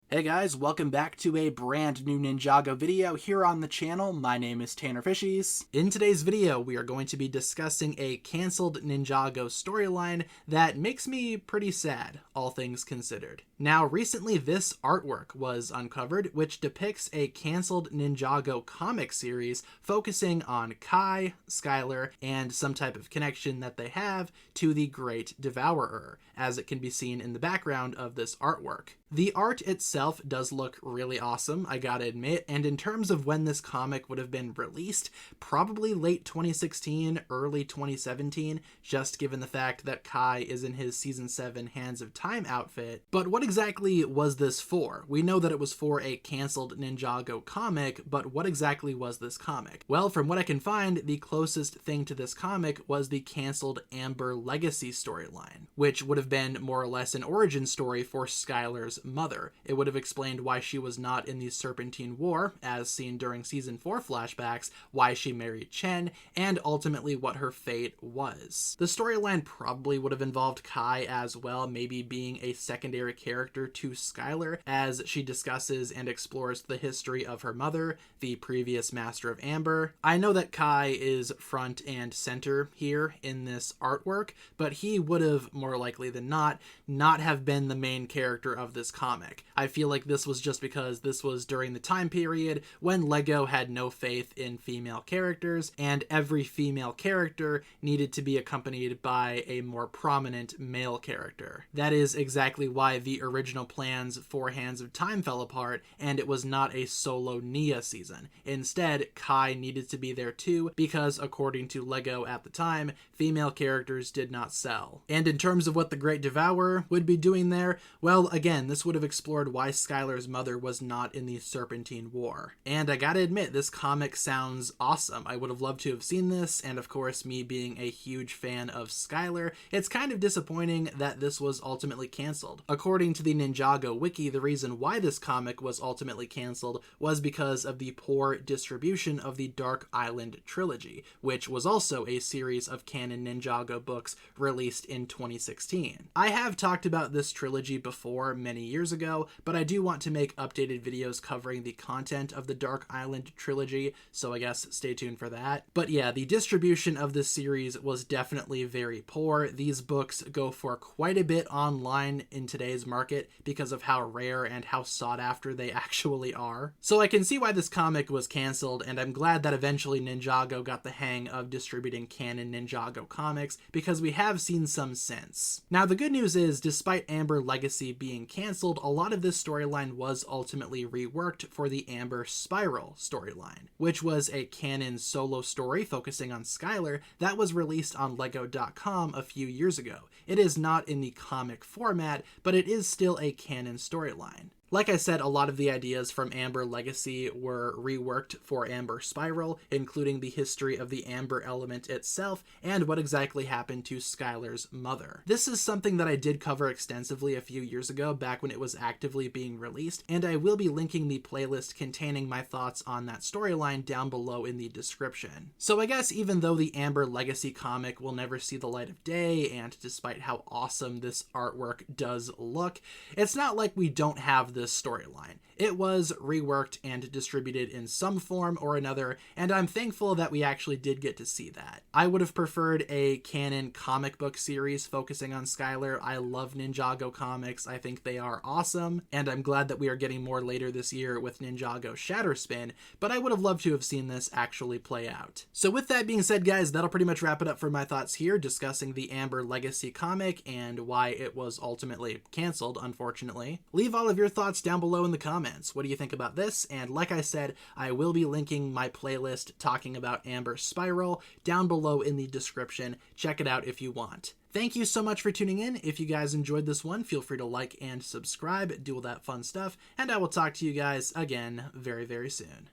Hey guys, welcome back to a brand new Ninjago video here on the channel. My name is TannerFishies. In today's video, we are going to be discussing a cancelled Ninjago storyline that makes me pretty sad, all things considered. Now, recently this artwork was uncovered, which depicts a cancelled Ninjago comic series focusing on Kai, Skylar, and some type of connection that they have to the Great Devourer, as it can be seen in the background of this artwork. The art itself does look really awesome, I gotta admit, and in terms of when this comic would have been released, probably late 2016, early 2017, just given the fact that Kai is in his Season 7 Hands of Time outfit. But what exactly was this for? We know that it was for a cancelled Ninjago comic, but what exactly was this comic? Well, from what I can find, the closest thing to this comic was the cancelled Amber Legacy storyline, which would have been more or less an origin story for Skylar's mother. It would have explained why she was not in the Serpentine War, as seen during Season 4 flashbacks, why she married Chen, and ultimately what her fate was. The storyline probably would have involved Kai as well, maybe being a secondary character to Skylar, as she discusses and explores the history of her mother, the previous Master of Amber. I know that Kai is front and center here in this artwork, but he would have, more likely than not have been the main character of this comic. I feel like this was just because this was during the time period when LEGO had no faith in female characters, and every female character needed to be accompanied by a more prominent male character. That is exactly why the original plans for Hands of Time fell apart, and it was not a solo Nia season. Instead, Kai needed to be there too, because according to LEGO at the time, female characters did not sell. And in terms of what the Great Devourer would be doing there, well, again, this would have explored why Skylar's mother was not in the Serpentine War. And I gotta admit, this comic sounds awesome. I would have loved to have seen this, and of course, me being a huge fan of Skylar, it's kind of disappointing that this was ultimately cancelled. According to the Ninjago wiki, the reason why this comic was ultimately cancelled was because of the poor distribution of the Dark Island trilogy, which was also a series of canon Ninjago books released in 2016. I have talked about this trilogy before many years ago, but I do want to make updated videos covering the content of the Dark Island trilogy, so I guess stay tuned for that. But yeah, the distribution of this series was definitely very poor. These books go for quite a bit online in today's market because of how rare and how sought after they actually are. So I can see why this comic was cancelled, and I'm glad that eventually Ninjago got the hang of distributing canon Ninjago comics, because we have seen some since. Now, the good news is, despite Amber Legacy being cancelled, a lot of this storyline was ultimately reworked for the Amber Spiral storyline, which was a canon solo story focusing on Skylar that was released on Lego.com a few years ago. It is not in the comic format, but it is still a canon storyline. Like I said, a lot of the ideas from Amber Legacy were reworked for Amber Spiral, including the history of the Amber element itself and what exactly happened to Skylar's mother. This is something that I did cover extensively a few years ago, back when it was actively being released, and I will be linking the playlist containing my thoughts on that storyline down below in the description. So I guess even though the Amber Legacy comic will never see the light of day, and despite how awesome this artwork does look, it's not like we don't have this storyline. It was reworked and distributed in some form or another, and I'm thankful that we actually did get to see that. I would have preferred a canon comic book series focusing on Skylar. I love Ninjago comics. I think they are awesome, and I'm glad that we are getting more later this year with Ninjago Shatterspin, but I would have loved to have seen this actually play out. So with that being said, guys, that'll pretty much wrap it up for my thoughts here, discussing the Amber Legacy comic and why it was ultimately canceled, unfortunately. Leave all of your thoughts down below in the comments. What do you think about this? And like I said, I will be linking my playlist talking about Amber Spiral down below in the description. Check it out if you want. Thank you so much for tuning in. If you guys enjoyed this one, feel free to like and subscribe, do all that fun stuff, and I will talk to you guys again very, very soon.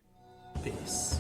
Peace.